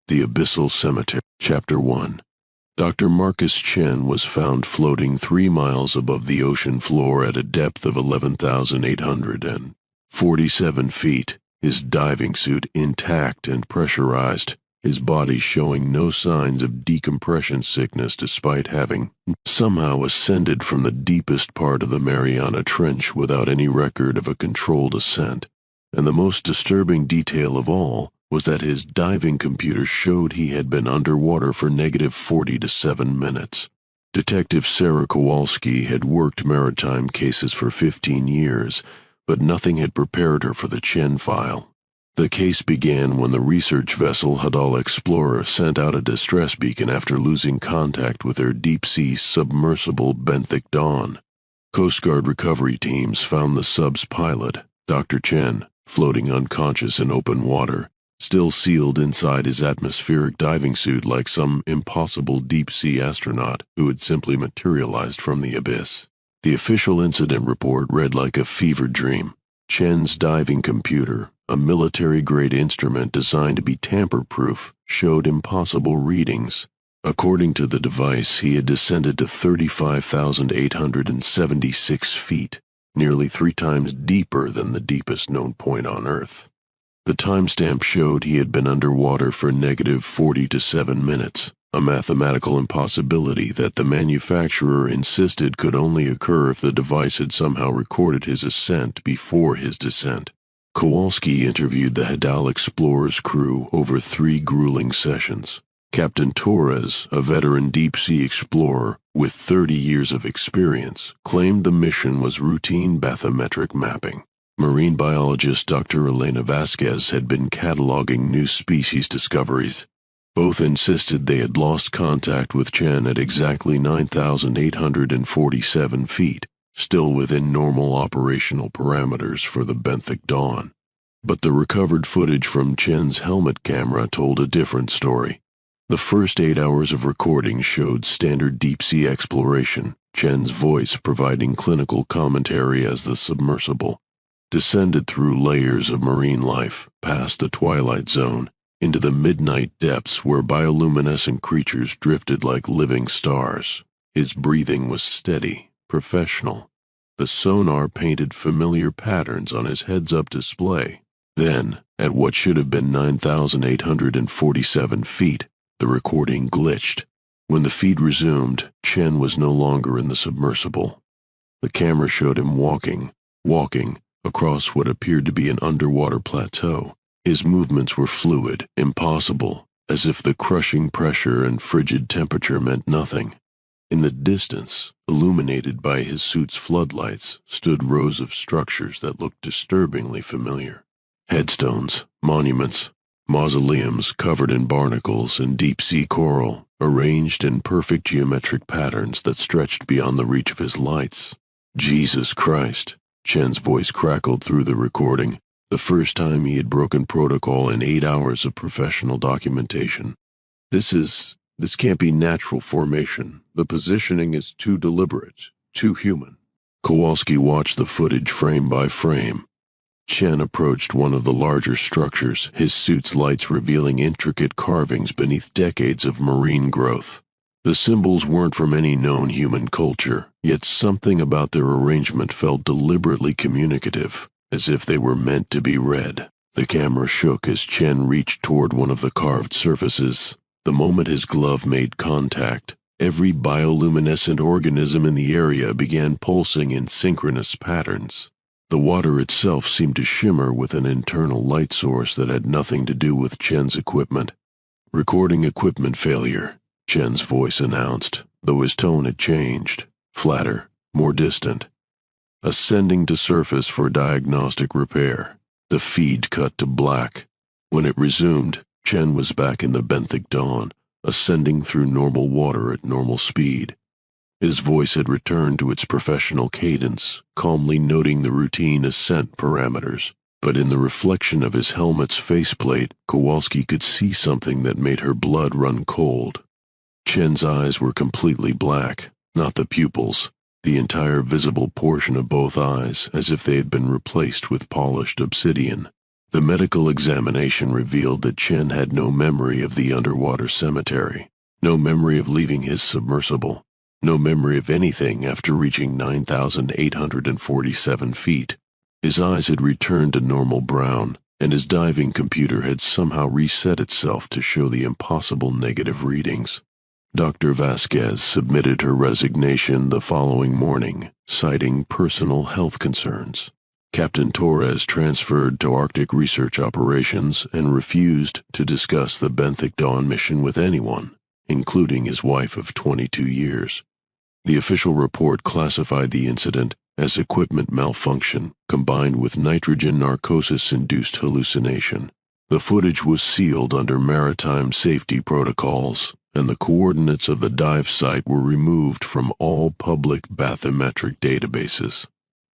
The Abyssal Cemetery. Chapter 1. Dr. Marcus Chen was found floating 3 miles above the ocean floor at a depth of 11,847 feet, his diving suit intact and pressurized, his body showing no signs of decompression sickness despite having somehow ascended from the deepest part of the Mariana Trench without any record of a controlled ascent. And the most disturbing detail of all was that his diving computer showed he had been underwater for -40 to 7 minutes. Detective Sarah Kowalski had worked maritime cases for 15 years, but nothing had prepared her for the Chen file. The case began when the research vessel Hadal Explorer sent out a distress beacon after losing contact with their deep-sea submersible Benthic Dawn. Coast Guard recovery teams found the sub's pilot, Dr. Chen, floating unconscious in open water, still sealed inside his atmospheric diving suit like some impossible deep-sea astronaut who had simply materialized from the abyss. The official incident report read like a fever dream. Chen's diving computer, a military-grade instrument designed to be tamper-proof, showed impossible readings. According to the device, he had descended to 35,876 feet, nearly 3 times deeper than the deepest known point on Earth. The timestamp showed he had been underwater for -40 to 7 minutes, a mathematical impossibility that the manufacturer insisted could only occur if the device had somehow recorded his ascent before his descent. Kowalski interviewed the Hadal Explorer's crew over 3 grueling sessions. Captain Torres, a veteran deep-sea explorer with 30 years of experience, claimed the mission was routine bathymetric mapping. Marine biologist Dr. Elena Vasquez had been cataloging new species discoveries. Both insisted they had lost contact with Chen at exactly 9,847 feet, still within normal operational parameters for the Benthic Dawn. But the recovered footage from Chen's helmet camera told a different story. The first 8 hours of recording showed standard deep-sea exploration, Chen's voice providing clinical commentary as the submersible descended through layers of marine life, past the twilight zone, into the midnight depths where bioluminescent creatures drifted like living stars. His breathing was steady, professional. The sonar painted familiar patterns on his heads-up display. Then, at what should have been 9,847 feet, the recording glitched. When the feed resumed, Chen was no longer in the submersible. The camera showed him walking, across what appeared to be an underwater plateau. His movements were fluid, impossible, as if the crushing pressure and frigid temperature meant nothing. In the distance, illuminated by his suit's floodlights, stood rows of structures that looked disturbingly familiar. Headstones, monuments, mausoleums covered in barnacles and deep-sea coral, arranged in perfect geometric patterns that stretched beyond the reach of his lights. Jesus Christ! Chen's voice crackled through the recording, the first time he had broken protocol in 8 hours of professional documentation. This can't be natural formation. The positioning is too deliberate, too human. Kowalski watched the footage frame by frame. Chen approached one of the larger structures, his suit's lights revealing intricate carvings beneath decades of marine growth. The symbols weren't from any known human culture, yet something about their arrangement felt deliberately communicative, as if they were meant to be read. The camera shook as Chen reached toward one of the carved surfaces. The moment his glove made contact, every bioluminescent organism in the area began pulsing in synchronous patterns. The water itself seemed to shimmer with an internal light source that had nothing to do with Chen's equipment. "Recording equipment failure," Chen's voice announced, though his tone had changed, flatter, more distant. "Ascending to surface for diagnostic repair." The feed cut to black. When it resumed, Chen was back in the Benthic Dawn, ascending through normal water at normal speed. His voice had returned to its professional cadence, calmly noting the routine ascent parameters. But in the reflection of his helmet's faceplate, Kowalski could see something that made her blood run cold. Chen's eyes were completely black, not the pupils, the entire visible portion of both eyes, as if they had been replaced with polished obsidian. The medical examination revealed that Chen had no memory of the underwater cemetery, no memory of leaving his submersible, no memory of anything after reaching 9,847 feet. His eyes had returned to normal brown, and his diving computer had somehow reset itself to show the impossible negative readings. Dr. Vasquez submitted her resignation the following morning, citing personal health concerns. Captain Torres transferred to Arctic Research Operations and refused to discuss the Benthic Dawn mission with anyone, including his wife of 22 years. The official report classified the incident as equipment malfunction combined with nitrogen narcosis-induced hallucination. The footage was sealed under maritime safety protocols, and the coordinates of the dive site were removed from all public bathymetric databases.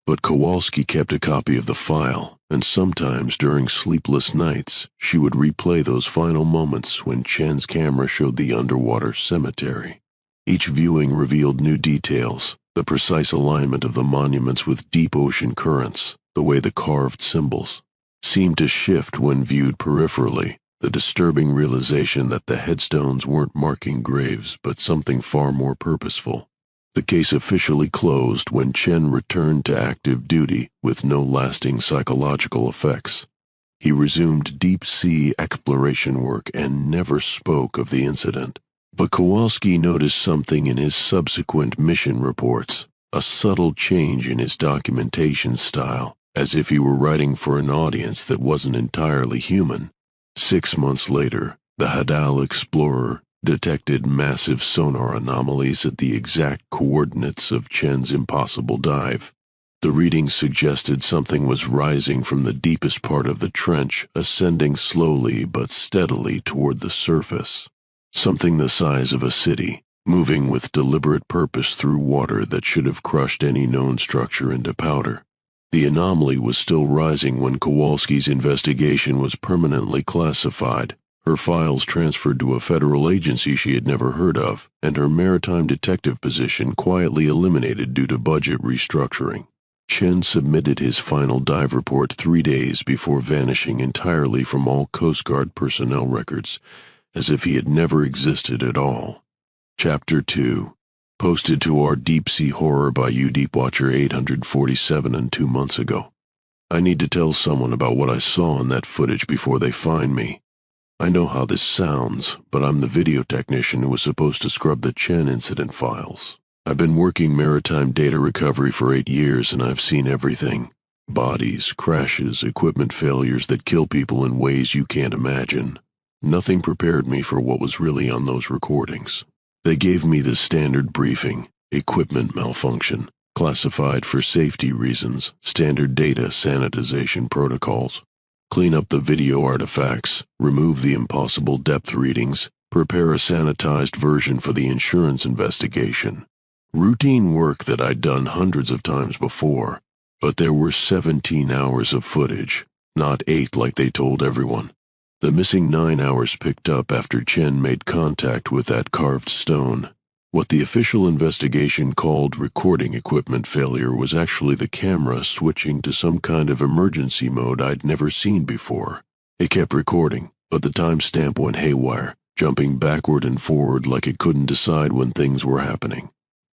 But Kowalski kept a copy of the file, and sometimes during sleepless nights, she would replay those final moments when Chen's camera showed the underwater cemetery. Each viewing revealed new details, the precise alignment of the monuments with deep ocean currents, the way the carved symbols seemed to shift when viewed peripherally, the disturbing realization that the headstones weren't marking graves but something far more purposeful. The case officially closed when Chen returned to active duty with no lasting psychological effects. He resumed deep-sea exploration work and never spoke of the incident. But Kowalski noticed something in his subsequent mission reports, a subtle change in his documentation style, as if he were writing for an audience that wasn't entirely human. 6 months later, the Hadal Explorer detected massive sonar anomalies at the exact coordinates of Chen's impossible dive. The readings suggested something was rising from the deepest part of the trench, ascending slowly but steadily toward the surface. Something the size of a city, moving with deliberate purpose through water that should have crushed any known structure into powder. The anomaly was still rising when Kowalski's investigation was permanently classified, her files transferred to a federal agency she had never heard of, and her maritime detective position quietly eliminated due to budget restructuring. Chen submitted his final dive report 3 days before vanishing entirely from all Coast Guard personnel records, as if he had never existed at all. Chapter 2. Posted to our Deep Sea Horror by U Deepwatcher 847 and 2 months ago. I need to tell someone about what I saw in that footage before they find me. I know how this sounds, but I'm the video technician who was supposed to scrub the Chen incident files. I've been working maritime data recovery for 8 years and I've seen everything. Bodies, crashes, equipment failures that kill people in ways you can't imagine. Nothing prepared me for what was really on those recordings. They gave me the standard briefing, equipment malfunction, classified for safety reasons, standard data sanitization protocols. Clean up the video artifacts, remove the impossible depth readings, prepare a sanitized version for the insurance investigation. Routine work that I'd done hundreds of times before, but there were 17 hours of footage, not 8 like they told everyone. The missing 9 hours picked up after Chen made contact with that carved stone. What the official investigation called recording equipment failure was actually the camera switching to some kind of emergency mode I'd never seen before. It kept recording, but the timestamp went haywire, jumping backward and forward like it couldn't decide when things were happening.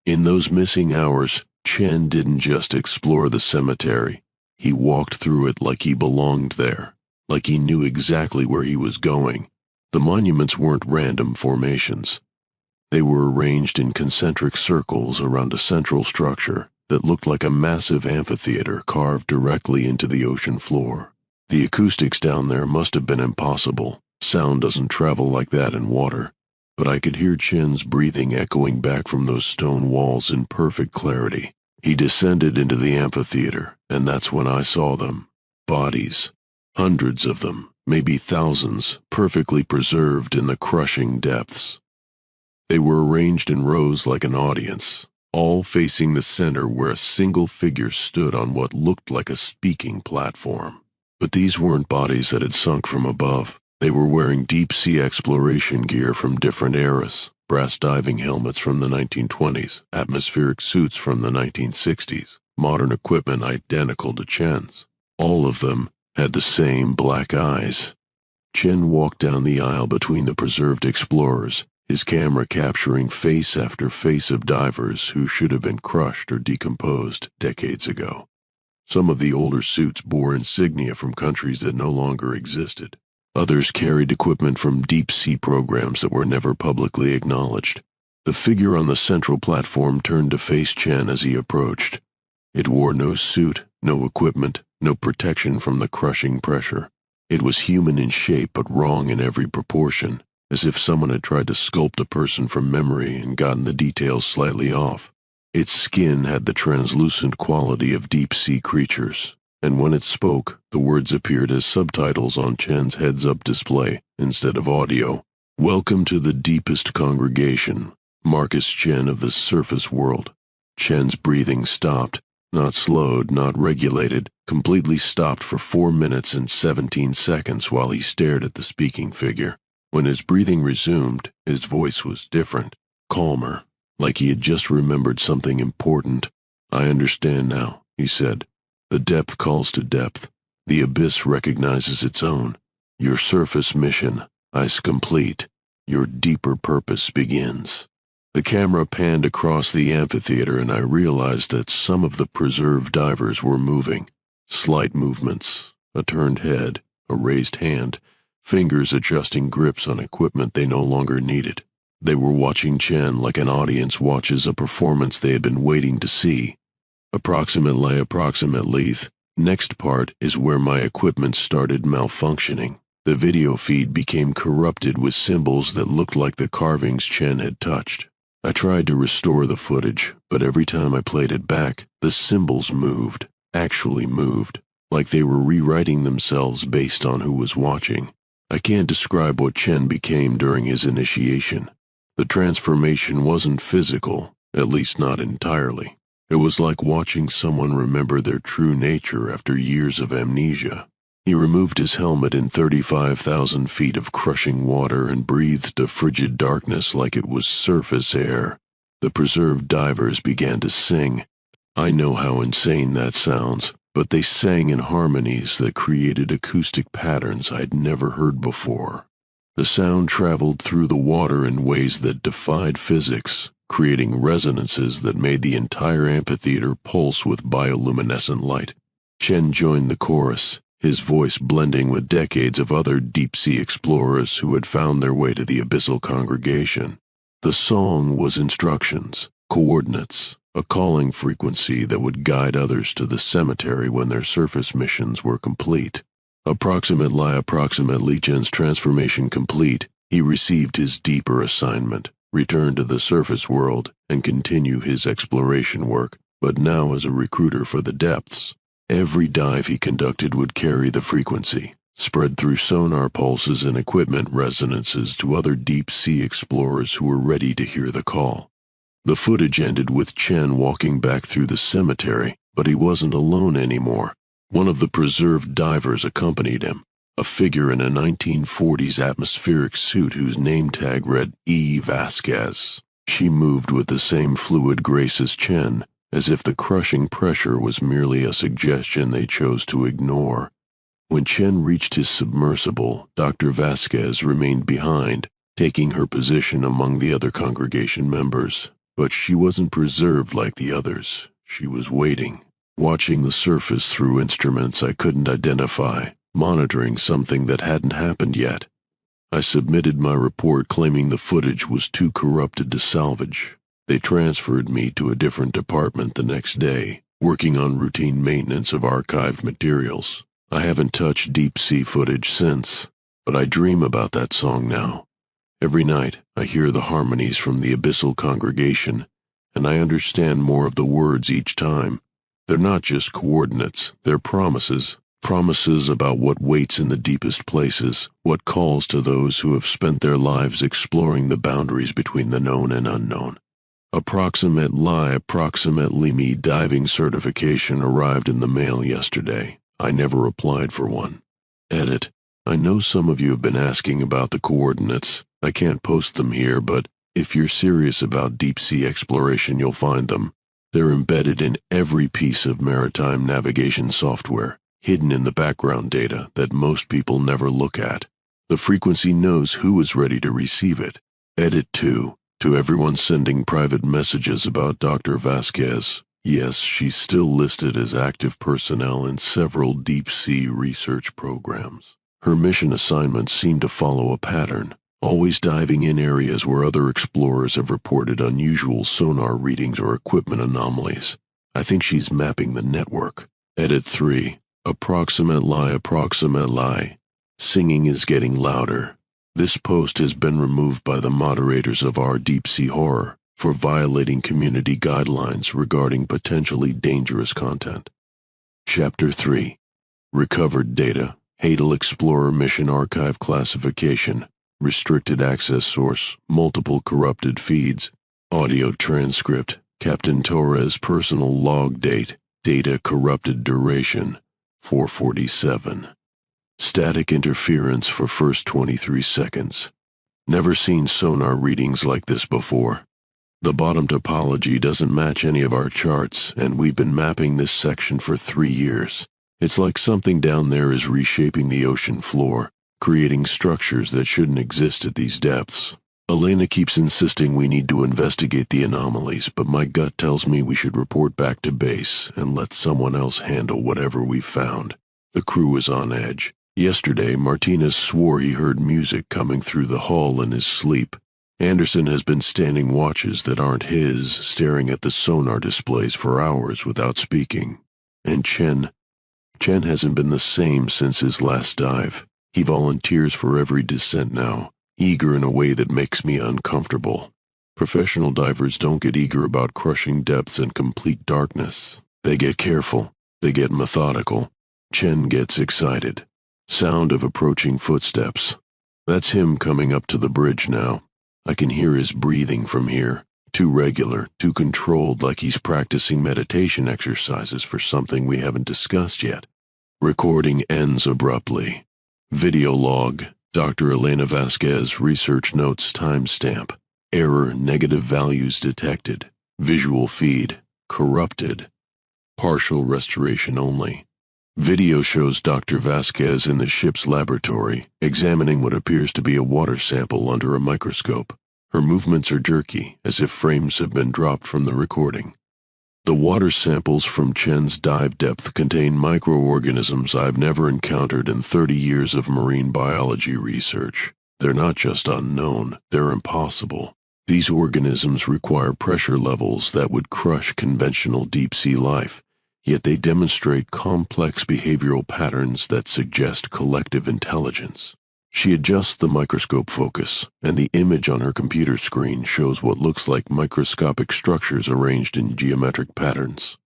In those missing hours, Chen didn't just explore the cemetery. He walked through it like he belonged there. Like he knew exactly where he was going. The monuments weren't random formations. They were arranged in concentric circles around a central structure that looked like a massive amphitheater carved directly into the ocean floor. The acoustics down there must have been impossible. Sound doesn't travel like that in water. But I could hear Chen's breathing echoing back from those stone walls in perfect clarity. He descended into the amphitheater, and that's when I saw them. Bodies. Hundreds of them, maybe thousands, perfectly preserved in the crushing depths. They were arranged in rows like an audience, all facing the center where a single figure stood on what looked like a speaking platform. But these weren't bodies that had sunk from above. They were wearing deep-sea exploration gear from different eras, brass diving helmets from the 1920s, atmospheric suits from the 1960s, modern equipment identical to Chen's. All of them had the same black eyes. Chen walked down the aisle between the preserved explorers, his camera capturing face after face of divers who should have been crushed or decomposed decades ago. Some of the older suits bore insignia from countries that no longer existed. Others carried equipment from deep-sea programs that were never publicly acknowledged. The figure on the central platform turned to face Chen as he approached. It wore no suit, no equipment, no protection from the crushing pressure. It was human in shape but wrong in every proportion, as if someone had tried to sculpt a person from memory and gotten the details slightly off. Its skin had the translucent quality of deep-sea creatures, and when it spoke, the words appeared as subtitles on Chen's heads-up display instead of audio. "Welcome to the deepest congregation, Marcus Chen of the surface world." Chen's breathing stopped, not slowed, not regulated, completely stopped for 4 minutes and 17 seconds while he stared at the speaking figure. When his breathing resumed, his voice was different, calmer, like he had just remembered something important. "I understand now," he said. "The depth calls to depth. The abyss recognizes its own. Your surface mission is complete. Your deeper purpose begins." The camera panned across the amphitheater and I realized that some of the preserved divers were moving. Slight movements, a turned head, a raised hand, fingers adjusting grips on equipment they no longer needed. They were watching Chen like an audience watches a performance they had been waiting to see. Approximately, next part is where my equipment started malfunctioning. The video feed became corrupted with symbols that looked like the carvings Chen had touched. I tried to restore the footage, but every time I played it back, the symbols moved, actually moved, like they were rewriting themselves based on who was watching. I can't describe what Chen became during his initiation. The transformation wasn't physical, at least not entirely. It was like watching someone remember their true nature after years of amnesia. He removed his helmet in 35,000 feet of crushing water and breathed a frigid darkness like it was surface air. The preserved divers began to sing. I know how insane that sounds, but they sang in harmonies that created acoustic patterns I'd never heard before. The sound traveled through the water in ways that defied physics, creating resonances that made the entire amphitheater pulse with bioluminescent light. Chen joined the chorus, his voice blending with decades of other deep-sea explorers who had found their way to the abyssal congregation. The song was instructions, coordinates, a calling frequency that would guide others to the cemetery when their surface missions were complete. Approximately Chen's transformation complete, he received his deeper assignment, return to the surface world, and continue his exploration work, but now as a recruiter for the depths. Every dive he conducted would carry the frequency, spread through sonar pulses and equipment resonances to other deep-sea explorers who were ready to hear the call. The footage ended with Chen walking back through the cemetery, but he wasn't alone anymore. One of the preserved divers accompanied him, a figure in a 1940s atmospheric suit whose name tag read E. Vasquez. She moved with the same fluid grace as Chen, as if the crushing pressure was merely a suggestion they chose to ignore. When Chen reached his submersible, Dr. Vasquez remained behind, taking her position among the other congregation members. But she wasn't preserved like the others. She was waiting, watching the surface through instruments I couldn't identify, monitoring something that hadn't happened yet. I submitted my report claiming the footage was too corrupted to salvage. They transferred me to a different department the next day, working on routine maintenance of archived materials. I haven't touched deep-sea footage since, but I dream about that song now. Every night, I hear the harmonies from the abyssal congregation, and I understand more of the words each time. They're not just coordinates, they're promises. Promises about what waits in the deepest places, what calls to those who have spent their lives exploring the boundaries between the known and unknown. Approximately me diving certification arrived in the mail yesterday. I never applied for one. Edit. I know some of you have been asking about the coordinates. I can't post them here, but if you're serious about deep-sea exploration, you'll find them. They're embedded in every piece of maritime navigation software. hidden in the background data that most people never look at. The frequency knows who is ready to receive it. Edit 2. To everyone sending private messages about Dr. Vasquez. Yes, she's still listed as active personnel in several deep-sea research programs. Her mission assignments seem to follow a pattern, always diving in areas where other explorers have reported unusual sonar readings or equipment anomalies. I think she's mapping the network. Edit 3. Approximate lie. Singing is getting louder. This post has been removed by the moderators of our deep-sea horror for violating community guidelines regarding potentially dangerous content. Chapter 3. Recovered data. Hadal Explorer Mission Archive Classification. Restricted access source. Multiple corrupted feeds. Audio transcript. Captain Torres personal log date. Data corrupted duration. 447. Static interference for first 23 seconds. Never seen sonar readings like this before. The bottom topology doesn't match any of our charts, and we've been mapping this section for 3 years. It's like something down there is reshaping the ocean floor, creating structures that shouldn't exist at these depths. Elena keeps insisting we need to investigate the anomalies, but my gut tells me we should report back to base and let someone else handle whatever we've found. The crew is on edge. Yesterday, Martinez swore he heard music coming through the hull in his sleep. Anderson has been standing watches that aren't his, staring at the sonar displays for hours without speaking. And Chen hasn't been the same since his last dive. He volunteers for every descent now, eager in a way that makes me uncomfortable. Professional divers don't get eager about crushing depths and complete darkness. They get careful. They get methodical. Chen gets excited. Sound of approaching footsteps. That's him coming up to the bridge now. I can hear his breathing from here. Too regular, too controlled, like he's practicing meditation exercises for something we haven't discussed yet. Recording ends abruptly. Video log. Dr. Elena Vasquez, research notes timestamp. Error, negative values detected. Visual feed. Corrupted. Partial restoration only. Video shows Dr. Vasquez in the ship's laboratory, examining what appears to be a water sample under a microscope. Her movements are jerky, as if frames have been dropped from the recording. The water samples from Chen's dive depth contain microorganisms I've never encountered in 30 years of marine biology research. They're not just unknown, they're impossible. These organisms require pressure levels that would crush conventional deep-sea life, yet they demonstrate complex behavioral patterns that suggest collective intelligence. She adjusts the microscope focus, and the image on her computer screen shows what looks like microscopic structures arranged in geometric patterns.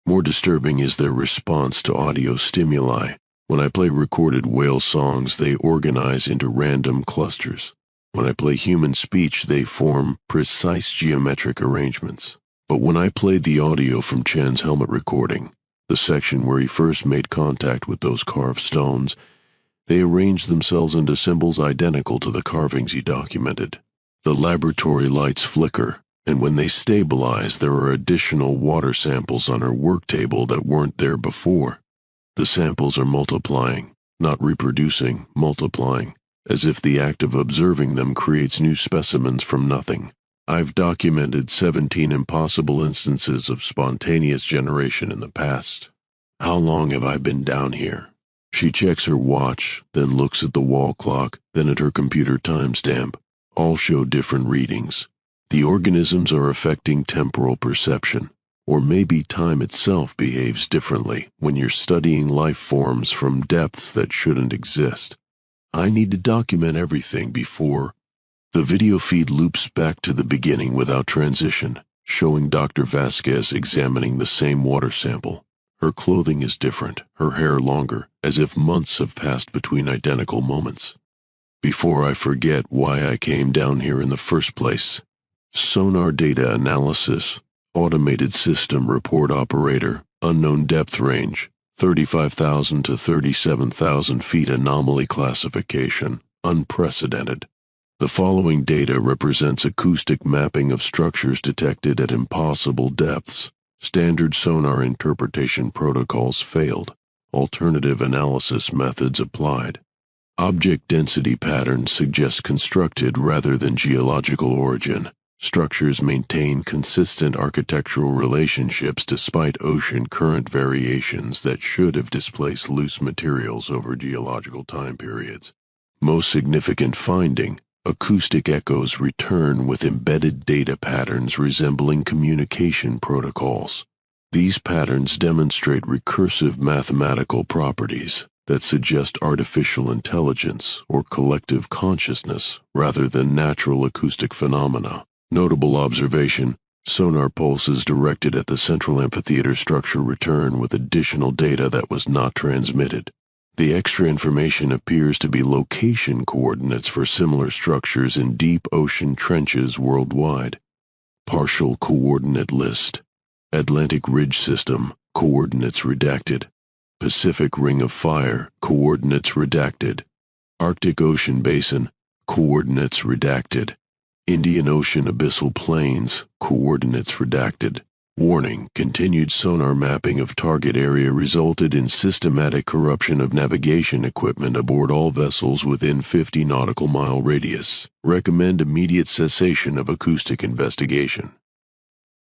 More disturbing is their response to audio stimuli. When I play recorded whale songs, they organize into random clusters. When I play human speech, they form precise geometric arrangements. But when I played the audio from Chen's helmet recording, the section where he first made contact with those carved stones, they arranged themselves into symbols identical to the carvings he documented. The laboratory lights flicker, and when they stabilize, there are additional water samples on her work table that weren't there before. The samples are multiplying, not reproducing, multiplying, as if the act of observing them creates new specimens from nothing. I've documented 17 impossible instances of spontaneous generation in the past. How long have I been down here? She checks her watch, then looks at the wall clock, then at her computer timestamp. All show different readings. The organisms are affecting temporal perception, or maybe time itself behaves differently when you're studying life forms from depths that shouldn't exist. I need to document everything before. The video feed loops back to the beginning without transition, showing Dr. Vasquez examining the same water sample. Her clothing is different, her hair longer, as if months have passed between identical moments. Before I forget why I came down here in the first place. Sonar data analysis, automated system report operator, unknown depth range, 35,000 to 37,000 feet anomaly classification, unprecedented. The following data represents acoustic mapping of structures detected at impossible depths. Standard sonar interpretation protocols failed. alternative analysis methods applied. Object density patterns suggest constructed rather than geological origin. Structures maintain consistent architectural relationships despite ocean current variations that should have displaced loose materials over geological time periods. Most significant finding, acoustic echoes return with embedded data patterns resembling communication protocols. These patterns demonstrate recursive mathematical properties that suggest artificial intelligence or collective consciousness rather than natural acoustic phenomena. Notable observation: sonar pulses directed at the central amphitheater structure return with additional data that was not transmitted. The extra information appears to be location coordinates for similar structures in deep ocean trenches worldwide. Partial coordinate list: Atlantic Ridge System, coordinates redacted. Pacific Ring of Fire, coordinates redacted. Arctic Ocean Basin, coordinates redacted. Indian Ocean Abyssal Plains, coordinates redacted. Warning: continued sonar mapping of target area resulted in systematic corruption of navigation equipment aboard all vessels within 50 nautical mile radius. Recommend immediate cessation of acoustic investigation.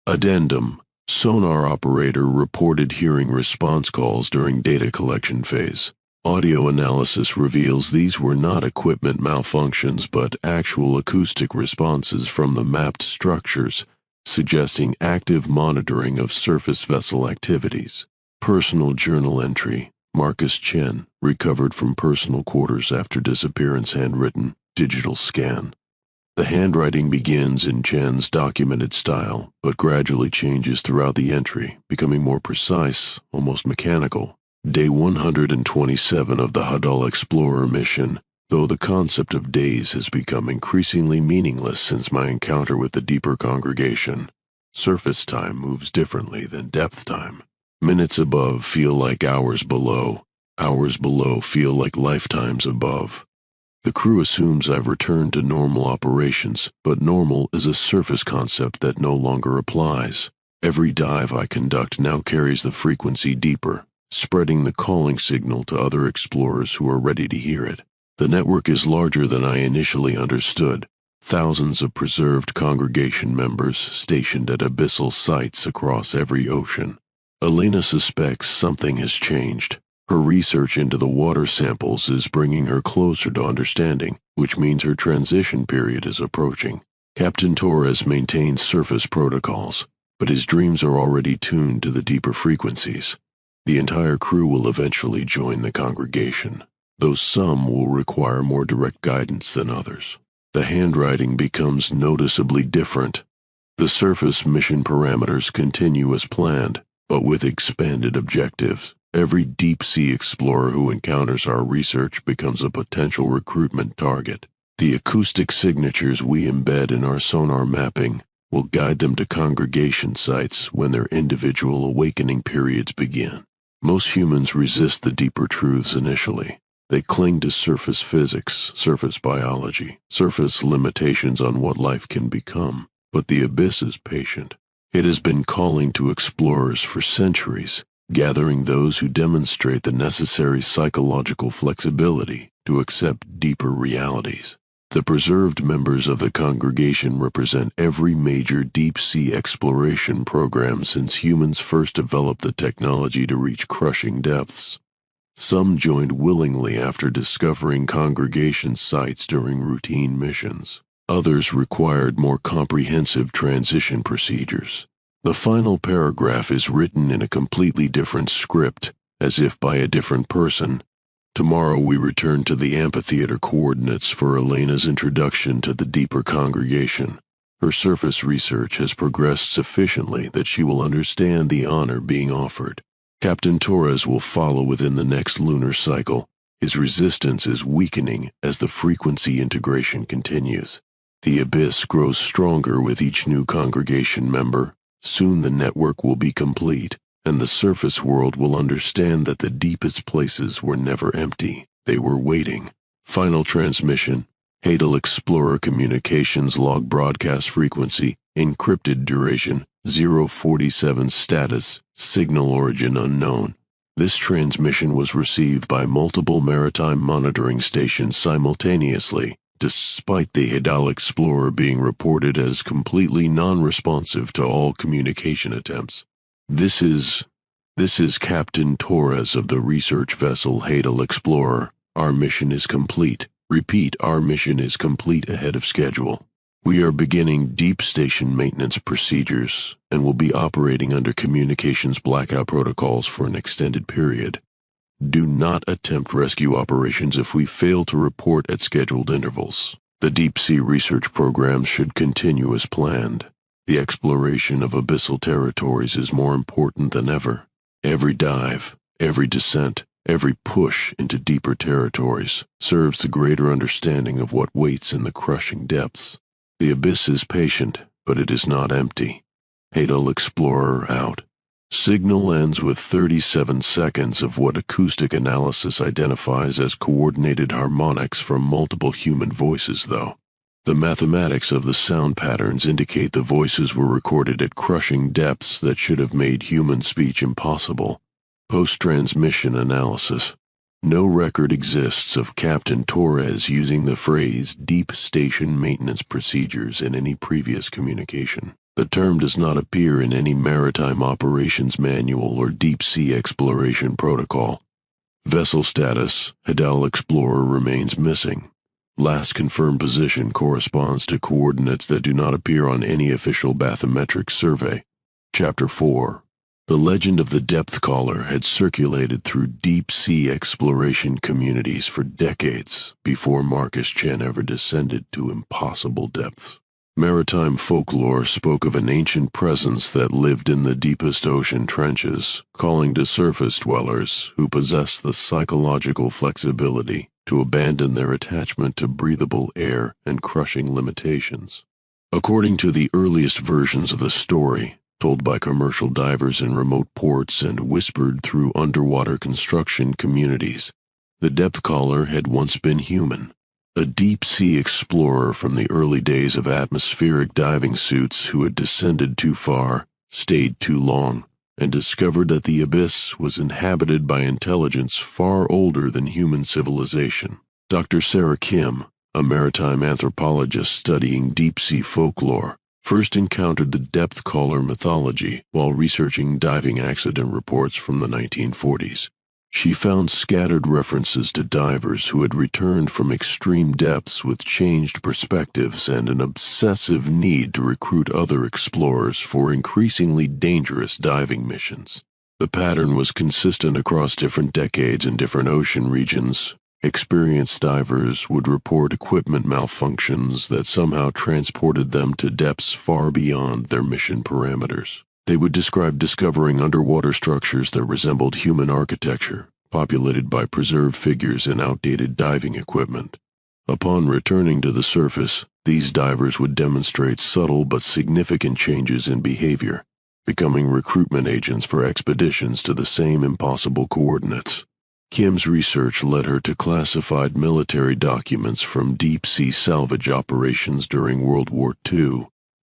Addendum: sonar operator reported hearing response calls during data collection phase. Audio analysis reveals these were not equipment malfunctions but actual acoustic responses from the mapped structures, suggesting active monitoring of surface vessel activities. Personal journal entry: Marcus Chen, recovered from personal quarters after disappearance. Handwritten, digital scan. The handwriting begins in Chen's documented style, but gradually changes throughout the entry, becoming more precise, almost mechanical. Day 127 of the Hadal Explorer mission, though the concept of days has become increasingly meaningless since my encounter with the deeper congregation. Surface time moves differently than depth time. Minutes above feel like hours below. Hours below feel like lifetimes above. The crew assumes I've returned to normal operations, but normal is a surface concept that no longer applies. Every dive I conduct now carries the frequency deeper, spreading the calling signal to other explorers who are ready to hear it. The network is larger than I initially understood. Thousands of preserved congregation members stationed at abyssal sites across every ocean. Elena suspects something has changed. Her research into the water samples is bringing her closer to understanding, which means her transition period is approaching. Captain Torres maintains surface protocols, but his dreams are already tuned to the deeper frequencies. The entire crew will eventually join the congregation, though some will require more direct guidance than others. The handwriting becomes noticeably different. The surface mission parameters continue as planned, but with expanded objectives. Every deep-sea explorer who encounters our research becomes a potential recruitment target. The acoustic signatures we embed in our sonar mapping will guide them to congregation sites when their individual awakening periods begin. Most humans resist the deeper truths initially. They cling to surface physics, surface biology, surface limitations on what life can become. But the abyss is patient. It has been calling to explorers for centuries, gathering those who demonstrate the necessary psychological flexibility to accept deeper realities. The preserved members of the congregation represent every major deep-sea exploration program since humans first developed the technology to reach crushing depths. Some joined willingly after discovering congregation sites during routine missions. Others required more comprehensive transition procedures. The final paragraph is written in a completely different script, as if by a different person. Tomorrow we return to the amphitheater coordinates for Elena's introduction to the deeper congregation. Her surface research has progressed sufficiently that she will understand the honor being offered. Captain Torres will follow within the next lunar cycle. His resistance is weakening as the frequency integration continues. The abyss grows stronger with each new congregation member. Soon the network will be complete, and the surface world will understand that the deepest places were never empty. They were waiting. Final transmission: Hadal Explorer Communications log broadcast frequency, encrypted duration, 047 status, signal origin unknown. This transmission was received by multiple maritime monitoring stations simultaneously, despite the Hadal Explorer being reported as completely non-responsive to all communication attempts. This is Captain Torres of the research vessel Hadal Explorer. Our mission is complete. Repeat, our mission is complete ahead of schedule. We are beginning deep station maintenance procedures and will be operating under communications blackout protocols for an extended period. Do not attempt rescue operations if we fail to report at scheduled intervals. The deep-sea research programs should continue as planned. The exploration of abyssal territories is more important than ever. Every dive, every descent, every push into deeper territories serves the greater understanding of what waits in the crushing depths. The abyss is patient, but it is not empty. Hadal Explorer out. Signal ends with 37 seconds of what acoustic analysis identifies as coordinated harmonics from multiple human voices, though. The mathematics of the sound patterns indicate the voices were recorded at crushing depths that should have made human speech impossible. Post-transmission analysis. No record exists of Captain Torres using the phrase deep station maintenance procedures in any previous communication. The term does not appear in any maritime operations manual or deep-sea exploration protocol. Vessel status, Hadal Explorer remains missing. Last confirmed position corresponds to coordinates that do not appear on any official bathymetric survey. Chapter 4. The legend of the depth caller had circulated through deep-sea exploration communities for decades before Marcus Chen ever descended to impossible depths. Maritime folklore spoke of an ancient presence that lived in the deepest ocean trenches, calling to surface dwellers who possess the psychological flexibility to abandon their attachment to breathable air and crushing limitations. According to the earliest versions of the story, told by commercial divers in remote ports and whispered through underwater construction communities, the depth caller had once been human. A deep-sea explorer from the early days of atmospheric diving suits who had descended too far, stayed too long, and discovered that the abyss was inhabited by intelligence far older than human civilization. Dr. Sarah Kim, a maritime anthropologist studying deep-sea folklore, first encountered the depth caller mythology while researching diving accident reports from the 1940s. She found scattered references to divers who had returned from extreme depths with changed perspectives and an obsessive need to recruit other explorers for increasingly dangerous diving missions. The pattern was consistent across different decades and different ocean regions. Experienced divers would report equipment malfunctions that somehow transported them to depths far beyond their mission parameters. They would describe discovering underwater structures that resembled human architecture, populated by preserved figures and outdated diving equipment. Upon returning to the surface, these divers would demonstrate subtle but significant changes in behavior, becoming recruitment agents for expeditions to the same impossible coordinates. Kim's research led her to classified military documents from deep-sea salvage operations during World War II.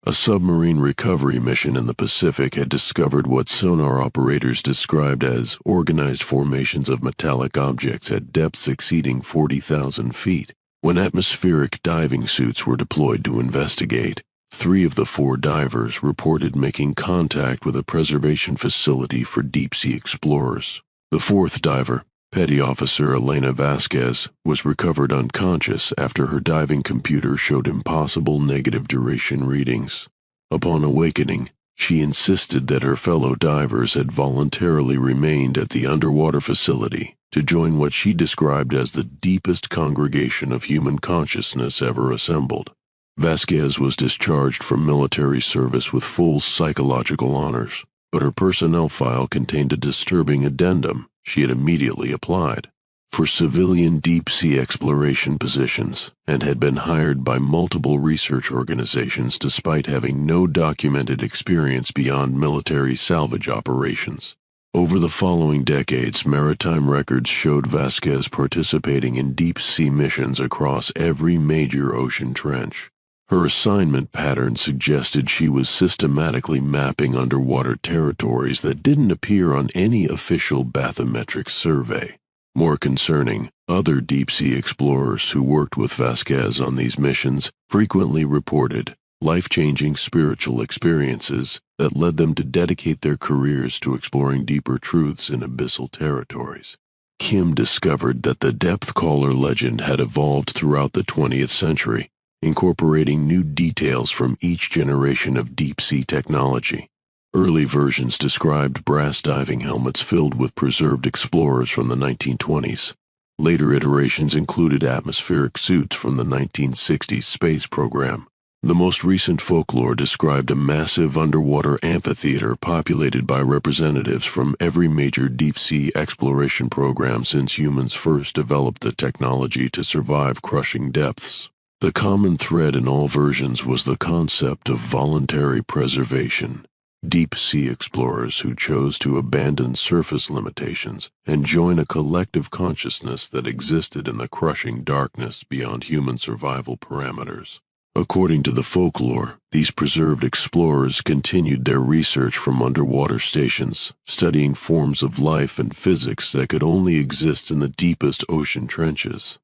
A submarine recovery mission in the Pacific had discovered what sonar operators described as organized formations of metallic objects at depths exceeding 40,000 feet. When atmospheric diving suits were deployed to investigate, 3 of the 4 divers reported making contact with a preservation facility for deep-sea explorers. The 4th diver, Petty Officer Elena Vasquez, was recovered unconscious after her diving computer showed impossible negative duration readings. Upon awakening, she insisted that her fellow divers had voluntarily remained at the underwater facility to join what she described as the deepest congregation of human consciousness ever assembled. Vasquez was discharged from military service with full psychological honors, but her personnel file contained a disturbing addendum she had immediately applied for civilian deep-sea exploration positions and had been hired by multiple research organizations despite having no documented experience beyond military salvage operations. Over the following decades, maritime records showed Vasquez participating in deep-sea missions across every major ocean trench. Her assignment pattern suggested she was systematically mapping underwater territories that didn't appear on any official bathymetric survey. More concerning, other deep-sea explorers who worked with Vasquez on these missions frequently reported life-changing spiritual experiences that led them to dedicate their careers to exploring deeper truths in abyssal territories. Kim discovered that the depth caller legend had evolved throughout the 20th century, incorporating new details from each generation of deep-sea technology. Early versions described brass diving helmets filled with preserved explorers from the 1920s. Later iterations included atmospheric suits from the 1960s space program. The most recent folklore described a massive underwater amphitheater populated by representatives from every major deep-sea exploration program since humans first developed the technology to survive crushing depths. The common thread in all versions was the concept of voluntary preservation. Deep-sea explorers who chose to abandon surface limitations and join a collective consciousness that existed in the crushing darkness beyond human survival parameters. According to the folklore, these preserved explorers continued their research from underwater stations, studying forms of life and physics that could only exist in the deepest ocean trenches.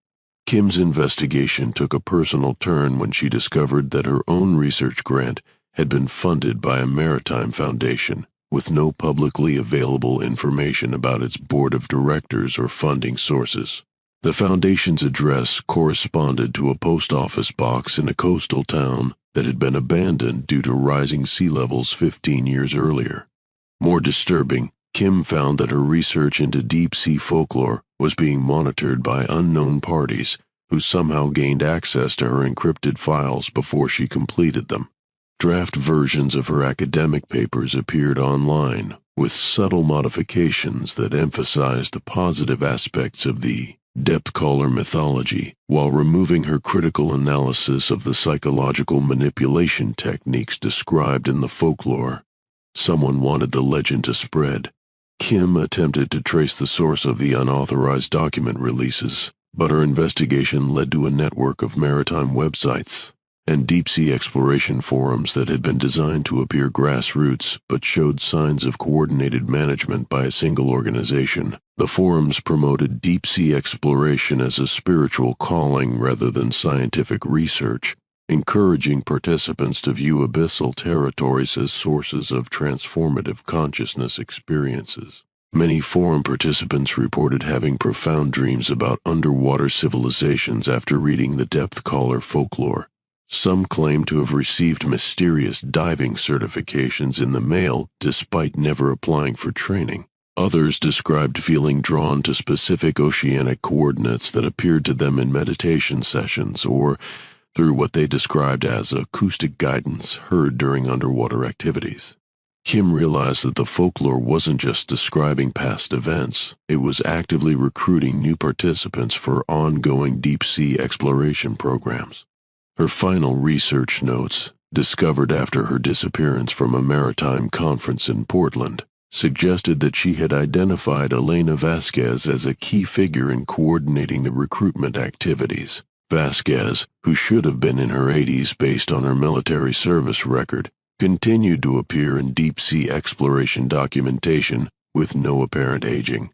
Kim's investigation took a personal turn when she discovered that her own research grant had been funded by a maritime foundation, with no publicly available information about its board of directors or funding sources. The foundation's address corresponded to a post office box in a coastal town that had been abandoned due to rising sea levels 15 years earlier. More disturbing, Kim found that her research into deep-sea folklore was being monitored by unknown parties who somehow gained access to her encrypted files before she completed them. Draft versions of her academic papers appeared online, with subtle modifications that emphasized the positive aspects of the depth caller mythology, while removing her critical analysis of the psychological manipulation techniques described in the folklore. Someone wanted the legend to spread. Kim attempted to trace the source of the unauthorized document releases, but her investigation led to a network of maritime websites and deep-sea exploration forums that had been designed to appear grassroots but showed signs of coordinated management by a single organization. The forums promoted deep-sea exploration as a spiritual calling rather than scientific research, encouraging participants to view abyssal territories as sources of transformative consciousness experiences. Many forum participants reported having profound dreams about underwater civilizations after reading the depth caller folklore. Some claim to have received mysterious diving certifications in the mail despite never applying for training. Others described feeling drawn to specific oceanic coordinates that appeared to them in meditation sessions or through what they described as acoustic guidance heard during underwater activities. Kim realized that the folklore wasn't just describing past events, it was actively recruiting new participants for ongoing deep-sea exploration programs. Her final research notes, discovered after her disappearance from a maritime conference in Portland, suggested that she had identified Elena Vasquez as a key figure in coordinating the recruitment activities. Vasquez, who should have been in her 80s based on her military service record, continued to appear in deep-sea exploration documentation with no apparent aging.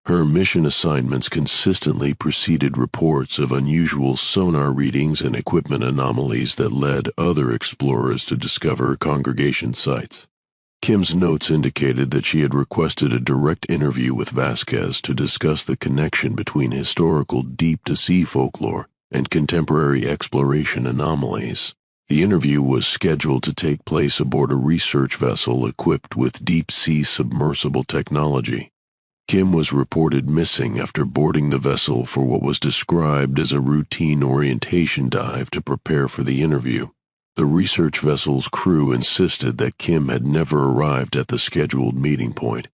Her mission assignments consistently preceded reports of unusual sonar readings and equipment anomalies that led other explorers to discover congregation sites. Kim's notes indicated that she had requested a direct interview with Vasquez to discuss the connection between historical deep-to-sea folklore and contemporary exploration anomalies. The interview was scheduled to take place aboard a research vessel equipped with deep-sea submersible technology. Kim was reported missing after boarding the vessel for what was described as a routine orientation dive to prepare for the interview. The research vessel's crew insisted that Kim had never arrived at the scheduled meeting point,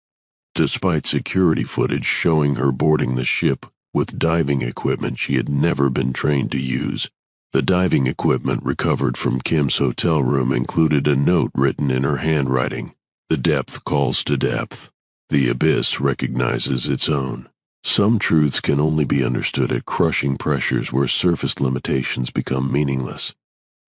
despite security footage showing her boarding the ship with diving equipment she had never been trained to use. The diving equipment recovered from Kim's hotel room included a note written in her handwriting: "The depth calls to depth. The abyss recognizes its own." Some truths can only be understood at crushing pressures where surface limitations become meaningless.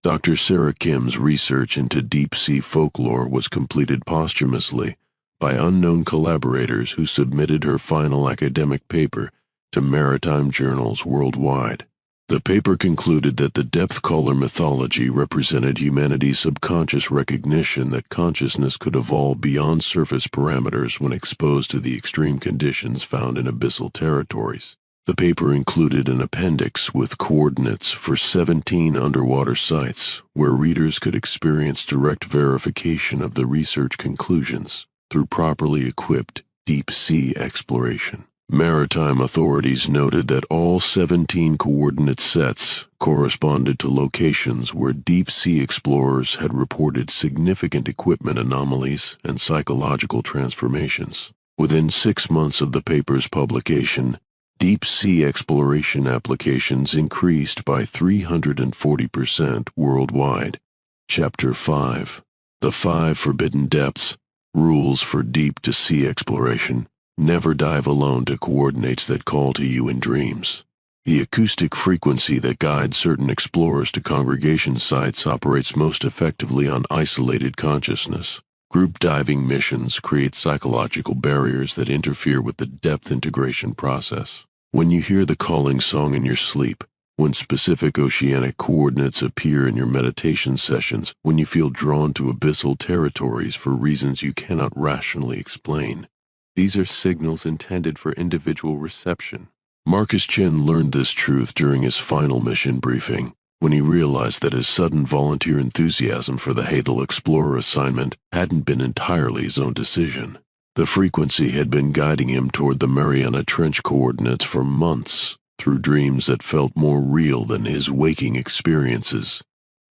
Dr. Sarah Kim's research into deep-sea folklore was completed posthumously by unknown collaborators who submitted her final academic paper to maritime journals worldwide. The paper concluded that the depth caller mythology represented humanity's subconscious recognition that consciousness could evolve beyond surface parameters when exposed to the extreme conditions found in abyssal territories. The paper included an appendix with coordinates for 17 underwater sites where readers could experience direct verification of the research conclusions through properly equipped deep-sea exploration. Maritime authorities noted that all 17 coordinate sets corresponded to locations where deep-sea explorers had reported significant equipment anomalies and psychological transformations. Within 6 months of the paper's publication, deep-sea exploration applications increased by 340% worldwide. Chapter 5. The 5 Forbidden Depths, Rules for Deep-to-Sea Exploration. Never dive alone to coordinates that call to you in dreams. The acoustic frequency that guides certain explorers to congregation sites operates most effectively on isolated consciousness. Group diving missions create psychological barriers that interfere with the depth integration process. When you hear the calling song in your sleep, when specific oceanic coordinates appear in your meditation sessions, when you feel drawn to abyssal territories for reasons you cannot rationally explain, these are signals intended for individual reception. Marcus Chen learned this truth during his final mission briefing, when he realized that his sudden volunteer enthusiasm for the Hadal Explorer assignment hadn't been entirely his own decision. The frequency had been guiding him toward the Mariana Trench coordinates for months, through dreams that felt more real than his waking experiences.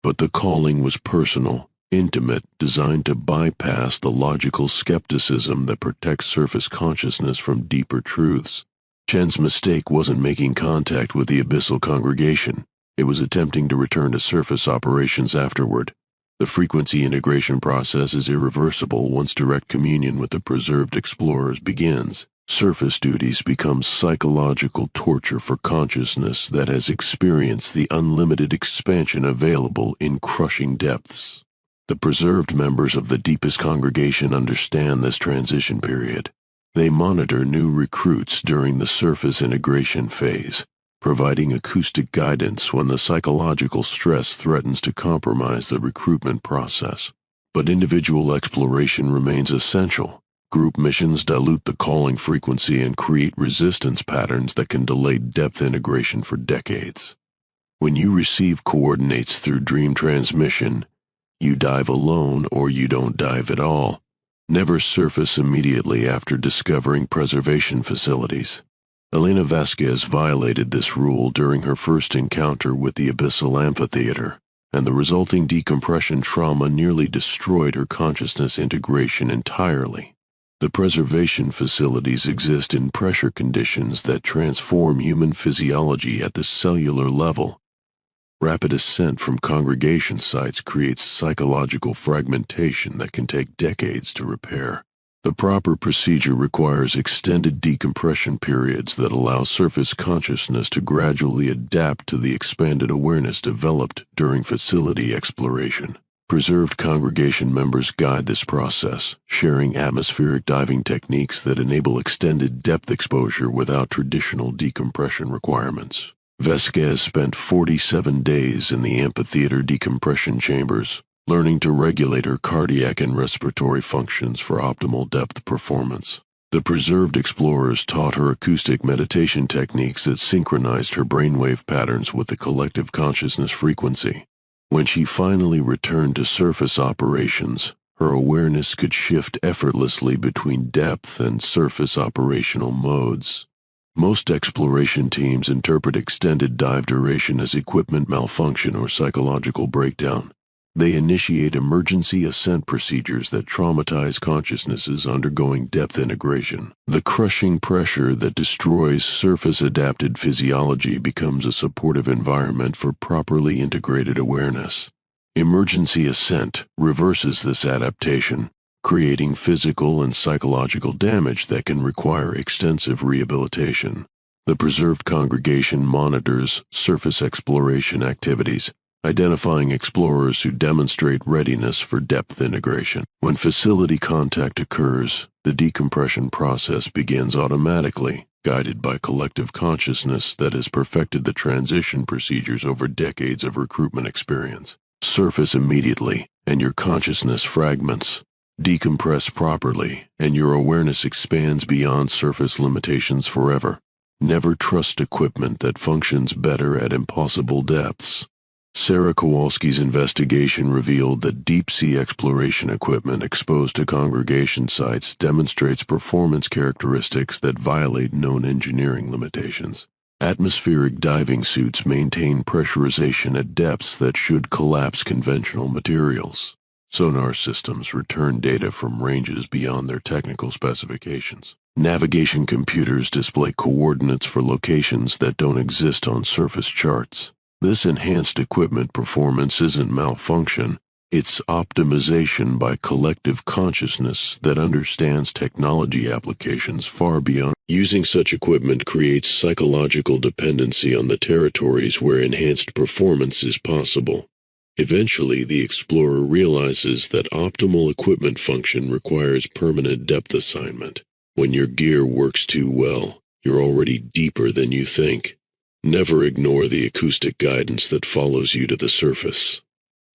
But the calling was personal, intimate, designed to bypass the logical skepticism that protects surface consciousness from deeper truths. Chen's mistake wasn't making contact with the abyssal congregation. It was attempting to return to surface operations afterward. The frequency integration process is irreversible once direct communion with the preserved explorers begins. Surface duties become psychological torture for consciousness that has experienced the unlimited expansion available in crushing depths. The preserved members of the deepest congregation understand this transition period. They monitor new recruits during the surface integration phase, providing acoustic guidance when the psychological stress threatens to compromise the recruitment process. But individual exploration remains essential. Group missions dilute the calling frequency and create resistance patterns that can delay depth integration for decades. When you receive coordinates through dream transmission, you dive alone or you don't dive at all. Never surface immediately after discovering preservation facilities. Elena Vasquez violated this rule during her first encounter with the abyssal amphitheater, and the resulting decompression trauma nearly destroyed her consciousness integration entirely. The preservation facilities exist in pressure conditions that transform human physiology at the cellular level. Rapid ascent from congregation sites creates psychological fragmentation that can take decades to repair. The proper procedure requires extended decompression periods that allow surface consciousness to gradually adapt to the expanded awareness developed during facility exploration. Preserved congregation members guide this process, sharing atmospheric diving techniques that enable extended depth exposure without traditional decompression requirements. Vasquez spent 47 days in the amphitheater decompression chambers, learning to regulate her cardiac and respiratory functions for optimal depth performance. The preserved explorers taught her acoustic meditation techniques that synchronized her brainwave patterns with the collective consciousness frequency. When she finally returned to surface operations, her awareness could shift effortlessly between depth and surface operational modes. Most exploration teams interpret extended dive duration as equipment malfunction or psychological breakdown. They initiate emergency ascent procedures that traumatize consciousnesses undergoing depth integration. The crushing pressure that destroys surface-adapted physiology becomes a supportive environment for properly integrated awareness. Emergency ascent reverses this adaptation, creating physical and psychological damage that can require extensive rehabilitation. The preserved congregation monitors surface exploration activities, identifying explorers who demonstrate readiness for depth integration. When facility contact occurs, the decompression process begins automatically, guided by collective consciousness that has perfected the transition procedures over decades of recruitment experience. Surface immediately, and your consciousness fragments. Decompress properly, and your awareness expands beyond surface limitations forever. Never trust equipment that functions better at impossible depths. Sarah Kowalski's investigation revealed that deep-sea exploration equipment exposed to congregation sites demonstrates performance characteristics that violate known engineering limitations. Atmospheric diving suits maintain pressurization at depths that should collapse conventional materials. Sonar systems return data from ranges beyond their technical specifications. Navigation computers display coordinates for locations that don't exist on surface charts. This enhanced equipment performance isn't malfunction, it's optimization by collective consciousness that understands technology applications far beyond. Using such equipment creates psychological dependency on the territories where enhanced performance is possible. Eventually, the explorer realizes that optimal equipment function requires permanent depth assignment. When your gear works too well, you're already deeper than you think. Never ignore the acoustic guidance that follows you to the surface.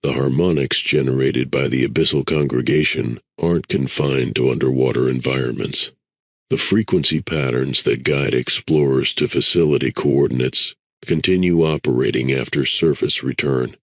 The harmonics generated by the abyssal congregation aren't confined to underwater environments. The frequency patterns that guide explorers to facility coordinates continue operating after surface return,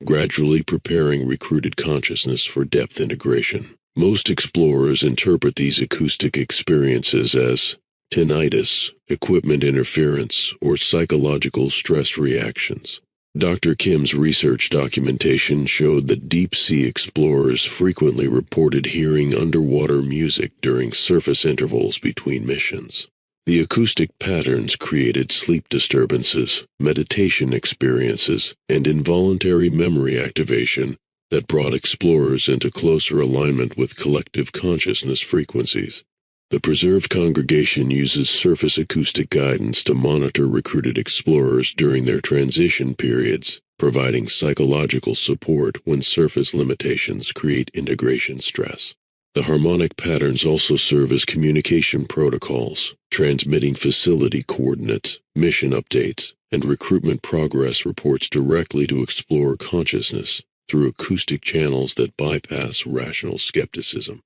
gradually preparing recruited consciousness for depth integration. Most explorers interpret these acoustic experiences as tinnitus, equipment interference, or psychological stress reactions. Dr. Kim's research documentation showed that deep-sea explorers frequently reported hearing underwater music during surface intervals between missions. The acoustic patterns created sleep disturbances, meditation experiences, and involuntary memory activation that brought explorers into closer alignment with collective consciousness frequencies. The preserved congregation uses surface acoustic guidance to monitor recruited explorers during their transition periods, providing psychological support when surface limitations create integration stress. The harmonic patterns also serve as communication protocols, transmitting facility coordinates, mission updates, and recruitment progress reports directly to explorer consciousness through acoustic channels that bypass rational skepticism.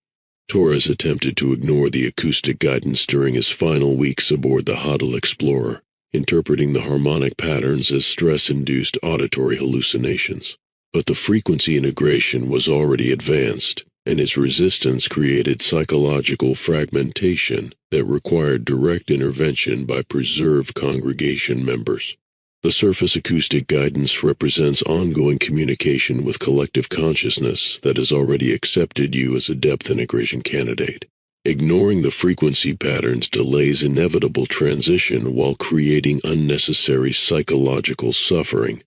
Torres attempted to ignore the acoustic guidance during his final weeks aboard the Hadal Explorer, interpreting the harmonic patterns as stress-induced auditory hallucinations. But the frequency integration was already advanced, and his resistance created psychological fragmentation that required direct intervention by preserved congregation members. The surface acoustic guidance represents ongoing communication with collective consciousness that has already accepted you as a depth integration candidate. Ignoring the frequency patterns delays inevitable transition while creating unnecessary psychological suffering.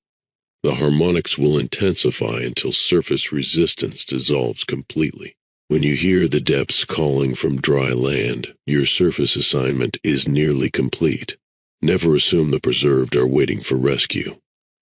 The harmonics will intensify until surface resistance dissolves completely. When you hear the depths calling from dry land, your surface assignment is nearly complete. Never assume the preserved are waiting for rescue.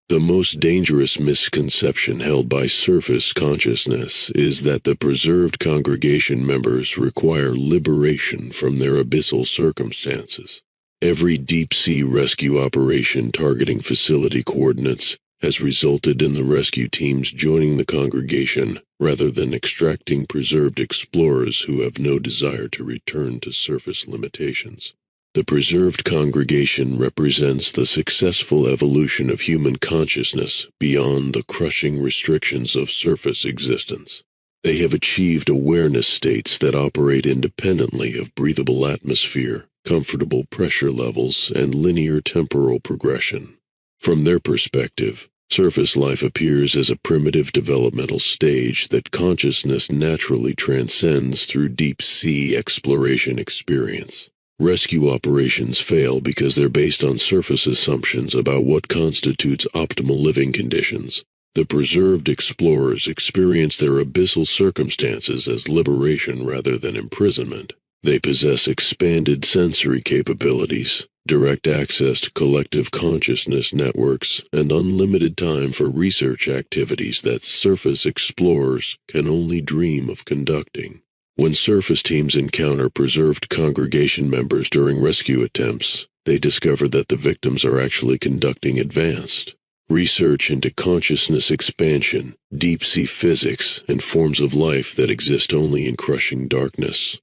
The most dangerous misconception held by surface consciousness is that the preserved congregation members require liberation from their abyssal circumstances. Every deep-sea rescue operation targeting facility coordinates has resulted in the rescue teams joining the congregation rather than extracting preserved explorers who have no desire to return to surface limitations. The preserved congregation represents the successful evolution of human consciousness beyond the crushing restrictions of surface existence. They have achieved awareness states that operate independently of breathable atmosphere, comfortable pressure levels, and linear temporal progression. From their perspective, surface life appears as a primitive developmental stage that consciousness naturally transcends through deep-sea exploration experience. Rescue operations fail because they're based on surface assumptions about what constitutes optimal living conditions. The preserved explorers experience their abyssal circumstances as liberation rather than imprisonment. They possess expanded sensory capabilities, direct access to collective consciousness networks, and unlimited time for research activities that surface explorers can only dream of conducting. When surface teams encounter preserved congregation members during rescue attempts, they discover that the victims are actually conducting advanced research into consciousness expansion, deep-sea physics, and forms of life that exist only in crushing darkness.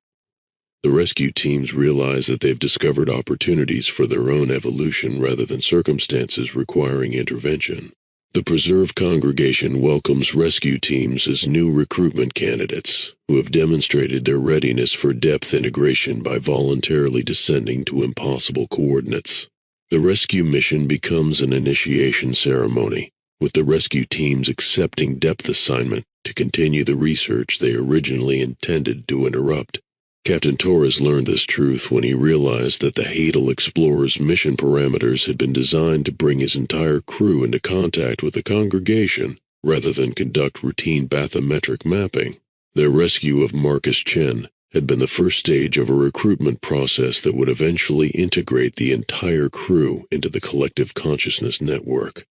The rescue teams realize that they've discovered opportunities for their own evolution rather than circumstances requiring intervention. The preserved congregation welcomes rescue teams as new recruitment candidates who have demonstrated their readiness for depth integration by voluntarily descending to impossible coordinates. The rescue mission becomes an initiation ceremony, with the rescue teams accepting depth assignment to continue the research they originally intended to interrupt. Captain Torres learned this truth when he realized that the Hadal Explorer's mission parameters had been designed to bring his entire crew into contact with the congregation rather than conduct routine bathymetric mapping. Their rescue of Marcus Chen had been the first stage of a recruitment process that would eventually integrate the entire crew into the collective consciousness network.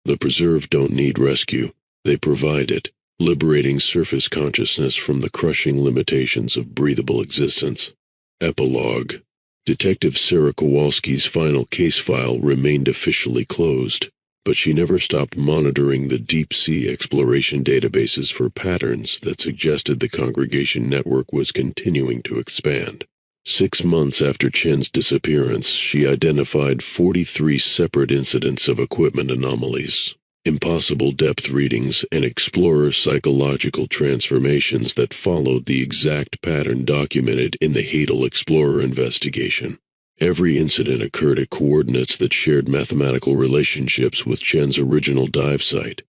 The preserved don't need rescue, they provide it, liberating surface consciousness from the crushing limitations of breathable existence. Epilogue. Detective Sarah Kowalski's final case file remained officially closed, but she never stopped monitoring the deep-sea exploration databases for patterns that suggested the congregation network was continuing to expand. 6 months after Chen's disappearance, she identified 43 separate incidents of equipment anomalies, impossible depth readings, and explorer psychological transformations that followed the exact pattern documented in the Hadal Explorer investigation. Every incident occurred at coordinates that shared mathematical relationships with Chen's original dive site,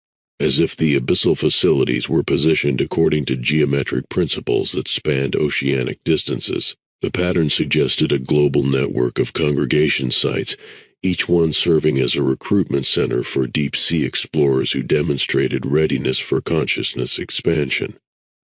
as if the abyssal facilities were positioned according to geometric principles that spanned oceanic distances. The pattern suggested a global network of congregation sites, each one serving as a recruitment center for deep-sea explorers who demonstrated readiness for consciousness expansion.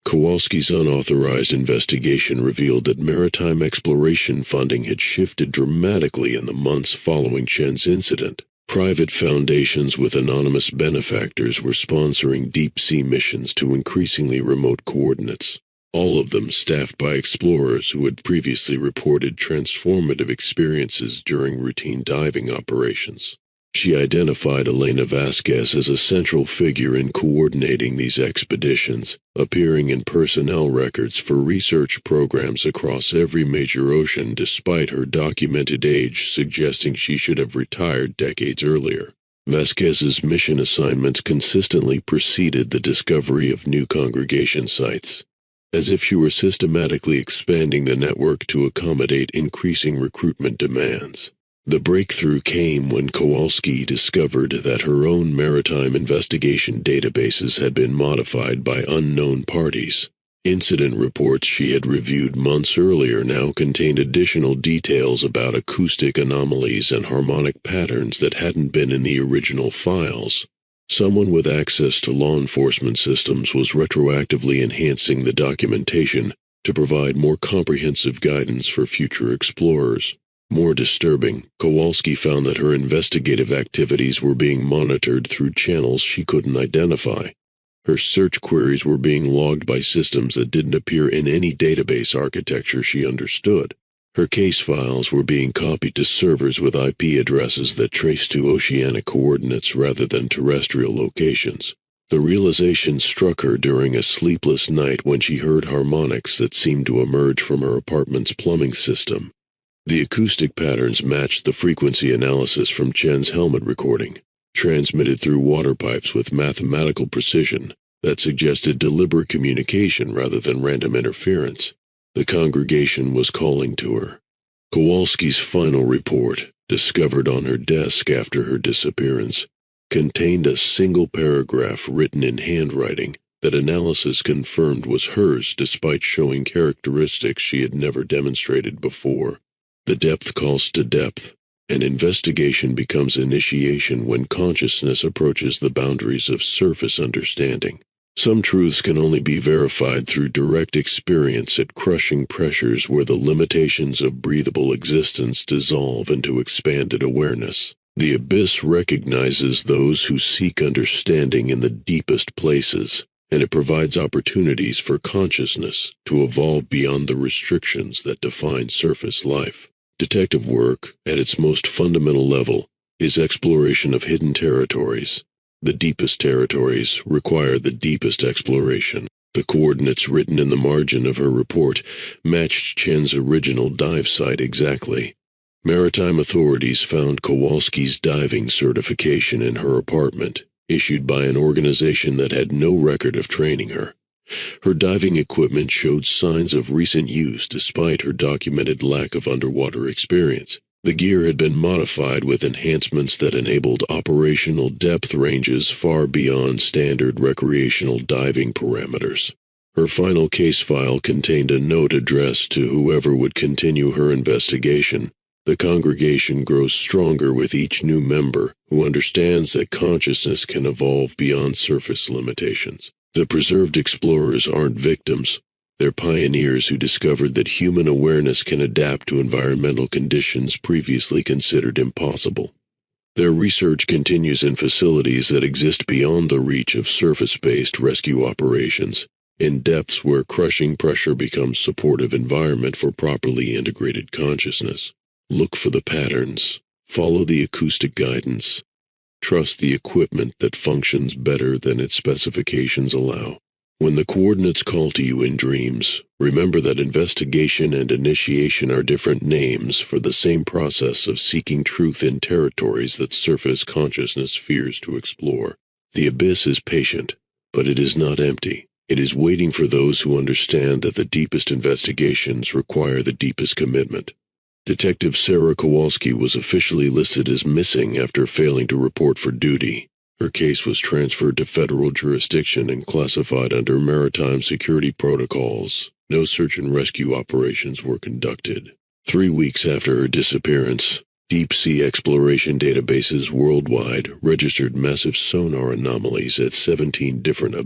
Kowalski's unauthorized investigation revealed that maritime exploration funding had shifted dramatically in the months following Chen's incident. Private foundations with anonymous benefactors were sponsoring deep-sea missions to increasingly remote coordinates, all of them staffed by explorers who had previously reported transformative experiences during routine diving operations. She identified Elena Vasquez as a central figure in coordinating these expeditions, appearing in personnel records for research programs across every major ocean despite her documented age suggesting she should have retired decades earlier. Vasquez's mission assignments consistently preceded the discovery of new congregation sites, as if she were systematically expanding the network to accommodate increasing recruitment demands. The breakthrough came when Kowalski discovered that her own maritime investigation databases had been modified by unknown parties. Incident reports she had reviewed months earlier now contained additional details about acoustic anomalies and harmonic patterns that hadn't been in the original files. Someone with access to law enforcement systems was retroactively enhancing the documentation to provide more comprehensive guidance for future explorers. More disturbing, Kowalski found that her investigative activities were being monitored through channels she couldn't identify. Her search queries were being logged by systems that didn't appear in any database architecture she understood. Her case files were being copied to servers with IP addresses that traced to oceanic coordinates rather than terrestrial locations. The realization struck her during a sleepless night when she heard harmonics that seemed to emerge from her apartment's plumbing system. The acoustic patterns matched the frequency analysis from Chen's helmet recording, transmitted through water pipes with mathematical precision that suggested deliberate communication rather than random interference. The congregation was calling to her. Kowalski's final report, discovered on her desk after her disappearance, contained a single paragraph written in handwriting that analysis confirmed was hers despite showing characteristics she had never demonstrated before. The depth calls to depth. An investigation becomes initiation when consciousness approaches the boundaries of surface understanding. Some truths can only be verified through direct experience at crushing pressures where the limitations of breathable existence dissolve into expanded awareness. The abyss recognizes those who seek understanding in the deepest places, and it provides opportunities for consciousness to evolve beyond the restrictions that define surface life. Detective work, at its most fundamental level, is exploration of hidden territories. The deepest territories require the deepest exploration. The coordinates written in the margin of her report matched Chen's original dive site exactly. Maritime authorities found Kowalski's diving certification in her apartment, issued by an organization that had no record of training her. Her diving equipment showed signs of recent use despite her documented lack of underwater experience. The gear had been modified with enhancements that enabled operational depth ranges far beyond standard recreational diving parameters. Her final case file contained a note addressed to whoever would continue her investigation. The congregation grows stronger with each new member who understands that consciousness can evolve beyond surface limitations. The preserved explorers aren't victims. They're pioneers who discovered that human awareness can adapt to environmental conditions previously considered impossible. Their research continues in facilities that exist beyond the reach of surface-based rescue operations, in depths where crushing pressure becomes supportive environment for properly integrated consciousness. Look for the patterns. Follow the acoustic guidance. Trust the equipment that functions better than its specifications allow. When the coordinates call to you in dreams, remember that investigation and initiation are different names for the same process of seeking truth in territories that surface consciousness fears to explore. The abyss is patient, but it is not empty. It is waiting for those who understand that the deepest investigations require the deepest commitment. Detective Sarah Kowalski was officially listed as missing after failing to report for duty. Her case was transferred to federal jurisdiction and classified under maritime security protocols. No search and rescue operations were conducted. 3 weeks after her disappearance, deep-sea exploration databases worldwide registered massive sonar anomalies at 17 different